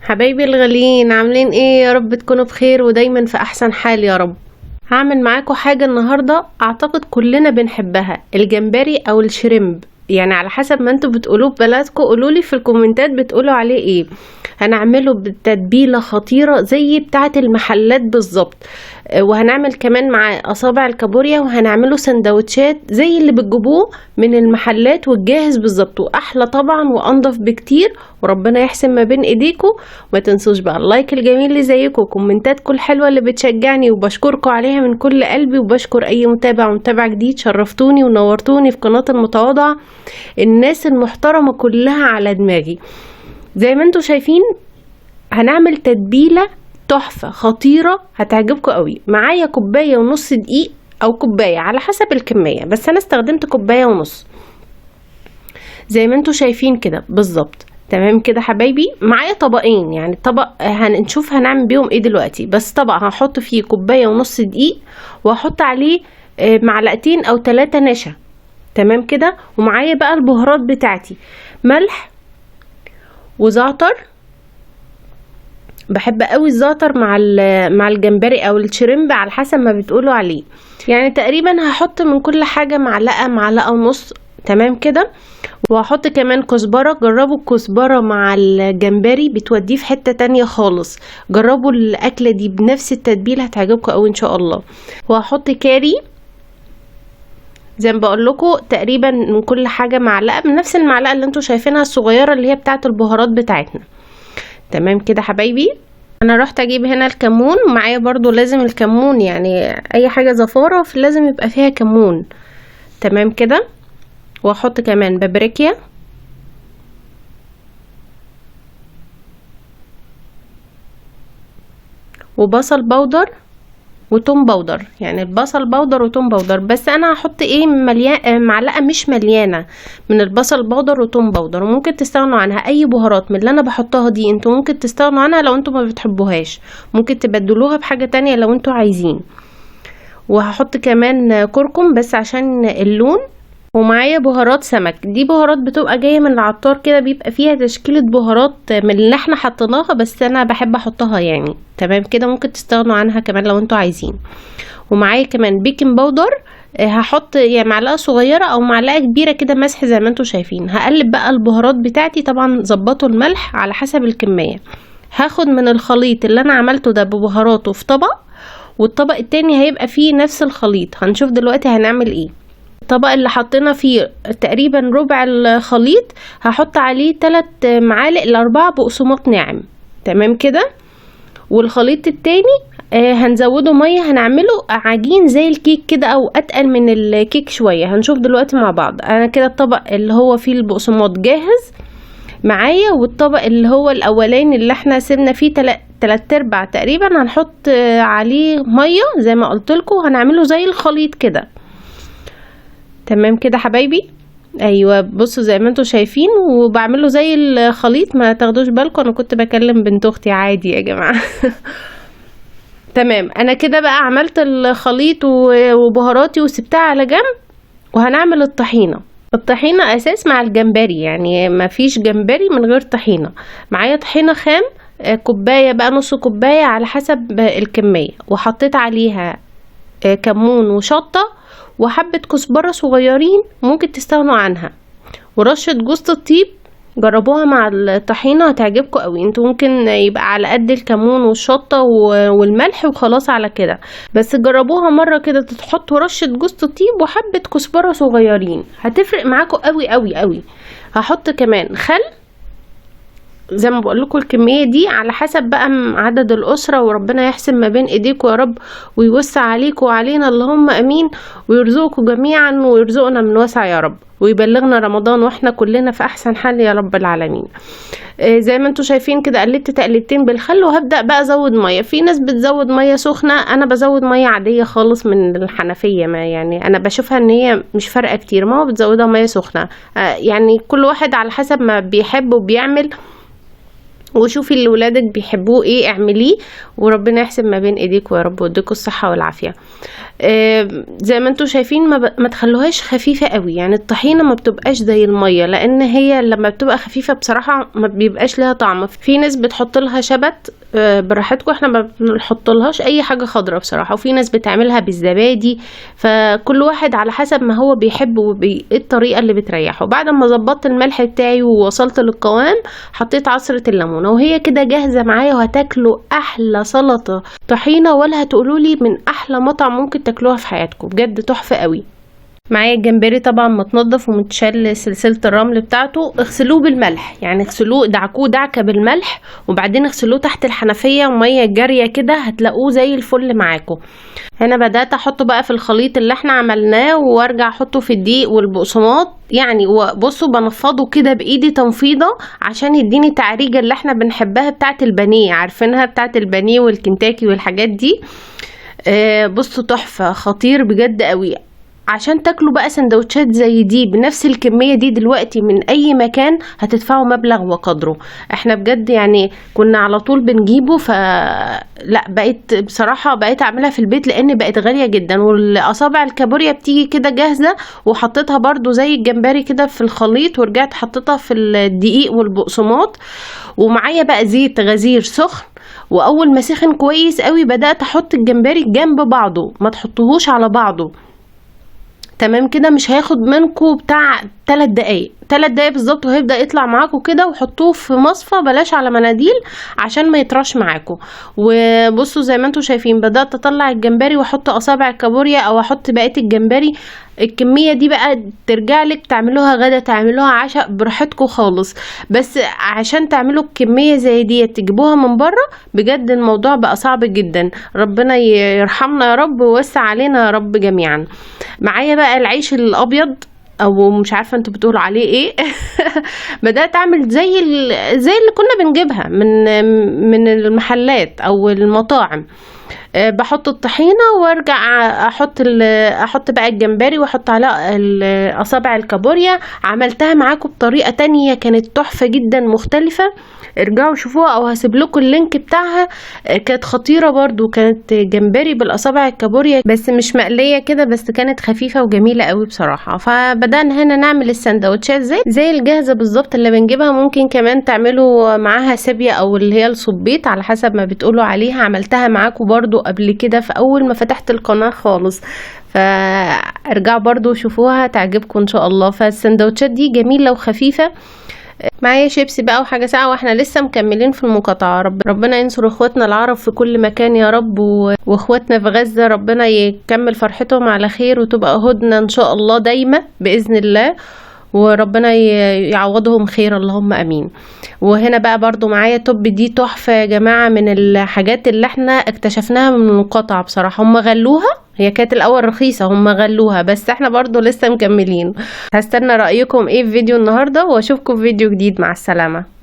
حبايبي الغاليين، عاملين ايه؟ يا رب تكونوا بخير ودايما في احسن حال يا رب. هعمل معاكم حاجة النهاردة اعتقد كلنا بنحبها، الجمبري او الشريمب، يعني على حسب ما انتوا بتقولوه ببلدكم. قولولي في الكومنتات بتقولوا عليه ايه. هنعمله بتتبيلة خطيرة زي بتاعة المحلات بالظبط، وهنعمل كمان مع اصابع الكابوريا، وهنعمله سندوتشات زي اللي بتجيبوه من المحلات والجاهز بالظبط، واحلى طبعا وانضف بكتير، وربنا يحسن ما بين ايديكم. ما تنسوش بقى اللايك الجميل اللي زيكم وكومنتاتكم الحلوه اللي بتشجعني وبشكركم عليها من كل قلبي، وبشكر اي متابع ومتابع جديد. شرفتوني ونورتوني في قناه المتواضعه، الناس المحترمه كلها على دماغي. زي ما انتم شايفين هنعمل تتبيله تحفه خطيره هتعجبكم قوي. معايا كوبايه ونص دقيق او كوبايه على حسب الكميه، بس انا استخدمت كوبايه ونص زي ما انتم شايفين كده بالظبط. تمام كده حبايبي. معايا طبقين، يعني طبق هنشوف هنعمل بيهم ايه دلوقتي، بس طبق هحط فيه كوبايه ونص دقيق، وهحط عليه معلقتين او 3 نشا. تمام كده. ومعايا بقى البهارات بتاعتي، ملح وزعتر. بحب قوي الزعتر مع الجمبري او الشريمب على حسب ما بتقولوا عليه، يعني تقريبا هحط من كل حاجه معلقه ونص. تمام كده. وهحط كمان كزبرة. جربوا الكزبرة مع الجمبري بتوديه في حتة تانية خالص. جربوا الأكلة دي بنفس التتبيل هتعجبكم أوي إن شاء الله. وهحط كاري زي ما بقول لكم، تقريبا من كل حاجة معلقة، من نفس المعلقة اللي انتوا شايفينها الصغيرة اللي هي بتاعة البهارات بتاعتنا. تمام كده حبايبي. انا رحت اجيب هنا الكمون، ومعايا برضو لازم الكمون، يعني اي حاجة زفارة لازم يبقى فيها كمون. تمام كده. واحط كمان بابريكيا، وبصل بودر، وتوم بودر، يعني البصل بودر وتوم بودر. بس انا هحط ايه معلقه مش مليانه من البصل بودر وتوم بودر، وممكن تستغنوا عنها. اي بهارات من اللي انا بحطها دي انتوا ممكن تستغنوا عنها لو انتوا ما بتحبوهاش، ممكن تبدلوها بحاجه تانية لو انتوا عايزين. وهحط كمان كركم بس عشان اللون. ومعايا بهارات سمك، دي بهارات بتبقى جايه من العطار كده، بيبقى فيها تشكيله بهارات من اللي احنا حطيناها، بس انا بحب احطها يعني. تمام كده. ممكن تستغنوا عنها كمان لو انتوا عايزين. ومعايا كمان بيكنج باودر، هحط يعني معلقه صغيره او معلقه كبيره كده مسح زي ما انتوا شايفين. هقلب بقى البهارات بتاعتي، طبعا ظبطوا الملح على حسب الكميه. هاخد من الخليط اللي انا عملته ده ببهاراته في طبق، والطبق التاني هيبقى فيه نفس الخليط. هنشوف دلوقتي هنعمل ايه. الطبق اللي حطينا فيه تقريبا ربع الخليط هحط عليه 3 معالق ل4 بقسماط ناعم. تمام كده. والخليط التاني هنزوده ميه، هنعمله عجين زي الكيك كده او اتقل من الكيك شويه. هنشوف دلوقتي مع بعض. انا كده الطبق اللي هو فيه البقسماط جاهز معايا، والطبق اللي هو الاولاني اللي احنا سيبنا فيه 3/4 تقريبا هنحط عليه ميه زي ما قلت لكم، هنعمله زي الخليط كده. تمام كده حبايبي. ايوه بصوا زي ما انتوا شايفين، وبعمله زي الخليط، ما تاخدوش بالكم انا كنت بكلم بنت اختي عادي يا جماعه. تمام. انا كده بقى عملت الخليط وبهاراتي وسبتها على جنب. وهنعمل الطحينه. الطحينه اساس مع الجمبري، يعني ما فيش جمبري من غير طحينه. معايا طحينه خام كوبايه بقى، نص كوبايه على حسب الكميه، وحطيت عليها كمون وشطه وحبة كزبرة صغيرين ممكن تستغنوا عنها، ورشة جوز الطيب. جربوها مع الطحينة هتعجبكم قوي. انتوا ممكن يبقى على قد الكمون والشطة والملح وخلاص على كده، بس جربوها مرة كده، تحطوا رشة جوز الطيب وحبة كزبرة صغيرين، هتفرق معاكم قوي قوي قوي. هحط كمان خل زي ما بقول لكم، الكميه دي على حسب بقى عدد الاسره، وربنا يحسن ما بين ايديكم يا رب، ويوسع عليكم وعلينا اللهم امين، ويرزقكم جميعا ويرزقنا من وسع يا رب، ويبلغنا رمضان واحنا كلنا في احسن حال يا رب العالمين. زي ما انتوا شايفين كده قلبت تقليبتين بالخل، وهبدا بقى ازود ميه. في ناس بتزود ميه سخنه، انا بزود ميه عاديه خالص من الحنفيه، ما يعني انا بشوفها ان هي مش فارقه كتير. ما هو بتزودها ميه سخنه، يعني كل واحد على حسب ما بيحب وبيعمل وشوفي اللي ولادك بيحبوه ايه اعمليه، وربنا يحسن ما بين ايديكم يا رب ويديكوا الصحه والعافيه. زي ما انتوا شايفين ما تخلوهاش خفيفه قوي، يعني الطحينه ما بتبقاش زي الميه، لان هي لما بتبقى خفيفه بصراحه ما بيبقاش لها طعم. في ناس بتحط لها شبت، براحتكم، احنا ما بنحط لهاش اي حاجه خضراء بصراحه. وفي ناس بتعملها بالزبادي، فكل واحد على حسب ما هو بيحب ايه الطريقه اللي بتريحه. بعد ما ظبطت الملح بتاعي ووصلت للقوام، حطيت عصره الليمون وهي كده جاهزه معايا، وهتاكلوا احلى سلطه طحينه، ولا هتقولولي من احلى مطعم ممكن تاكلوها في حياتكم، بجد تحفه قوي. معايا الجمبري طبعا متنضف ومتشال سلسلة الرمل بتاعته. اغسلوه بالملح، يعني اغسلوه دعكوه دعكة بالملح، وبعدين اغسلوه تحت الحنفية ومية جارية كده، هتلاقوه زي الفل معاكم. هنا بدأت احطه بقى في الخليط اللي احنا عملناه، وارجع احطه في الدقيق والبقسماط، يعني بصوا بنفضه كده بايدي تنفيضة عشان يديني تعريجة اللي احنا بنحبها بتاعت البانيه، عارفينها بتاعت البانيه والكنتاكي والحاجات دي. بصوا تحفة، خطير بجد قوي. عشان تاكلوا بقى سندوتشات زي دي بنفس الكمية دي دلوقتي من اي مكان هتدفعوا مبلغ وقدره. احنا بجد يعني كنا على طول بنجيبه، لا بقيت بصراحة بقيت اعملها في البيت لان بقت غالية جدا. والاصابع الكابوريا بتيجي كده جاهزة، وحطيتها برضو زي الجمبري كده في الخليط، ورجعت حطيتها في الدقيق والبقسماط، ومعايا بقى زيت غزير سخن. واول ما سخن كويس قوي بدأت احط الجمبري جنب بعضه، ما تحطوهوش على بعضه، تمام كده؟ مش هياخد منكم بتاع 3 دقايق بالظبط، وهيبدأ يطلع معاكم كده. وحطوه في مصفى، بلاش على مناديل عشان ما يطرش معاكم. وبصوا زي ما انتم شايفين بدأت اطلع الجمبري واحط اصابع الكابوريا، او احط بقية الجمبري. الكمية دي بقى ترجع لك، تعملوها غدا تعملوها عشاء براحتكم خالص، بس عشان تعملوا الكمية زي دي تجيبوها من بره بجد الموضوع بقى صعب جدا. ربنا يرحمنا يا رب ويوسع علينا يا رب جميعا. معايا بقى العيش الابيض، او مش عارفه انتوا بتقولوا عليه ايه. بدات اعمل زي اللي كنا بنجيبها من المحلات او المطاعم. بحط الطحينه وارجع احط بقى الجمبري، واحط على اصابع الكابوريا. عملتها معاكم بطريقه تانية كانت تحفه جدا مختلفه، ارجعوا شوفوها او هسيب لكم اللينك بتاعها. كانت خطيره برضو، كانت جمبري بالاصابع الكابوريا بس مش مقليه كده، بس كانت خفيفه وجميله قوي بصراحه. فبدانا هنا نعمل السندوتشات زي الجاهزه بالظبط اللي بنجيبها. ممكن كمان تعملوا معاها سابيه او اللي هي الصبيط على حسب ما بتقولوا عليها. عملتها معاكم برضو قبل كده في اول ما فتحت القناه خالص، فارجعوا برضو شوفوها تعجبكم ان شاء الله. فالسندوتشات دي جميله وخفيفه. معايا شيبسي بقى وحاجة ساعة، واحنا لسه مكملين في المقاطعة. ربنا ينصر اخواتنا العرب في كل مكان يا رب، واخواتنا في غزة ربنا يكمل فرحتهم على خير، وتبقى هدنة ان شاء الله دايما بإذن الله، وربنا يعوضهم خير اللهم امين. وهنا بقى برضو معايا توب، دي تحفة يا جماعة، من الحاجات اللي احنا اكتشفناها من المقاطعة بصراحة. هم غلوها، هي كانت الاول رخيصة، هم غلوها بس احنا برضو لسه مكملين. هستنى رأيكم ايه في فيديو النهاردة، واشوفكم في فيديو جديد. مع السلامة.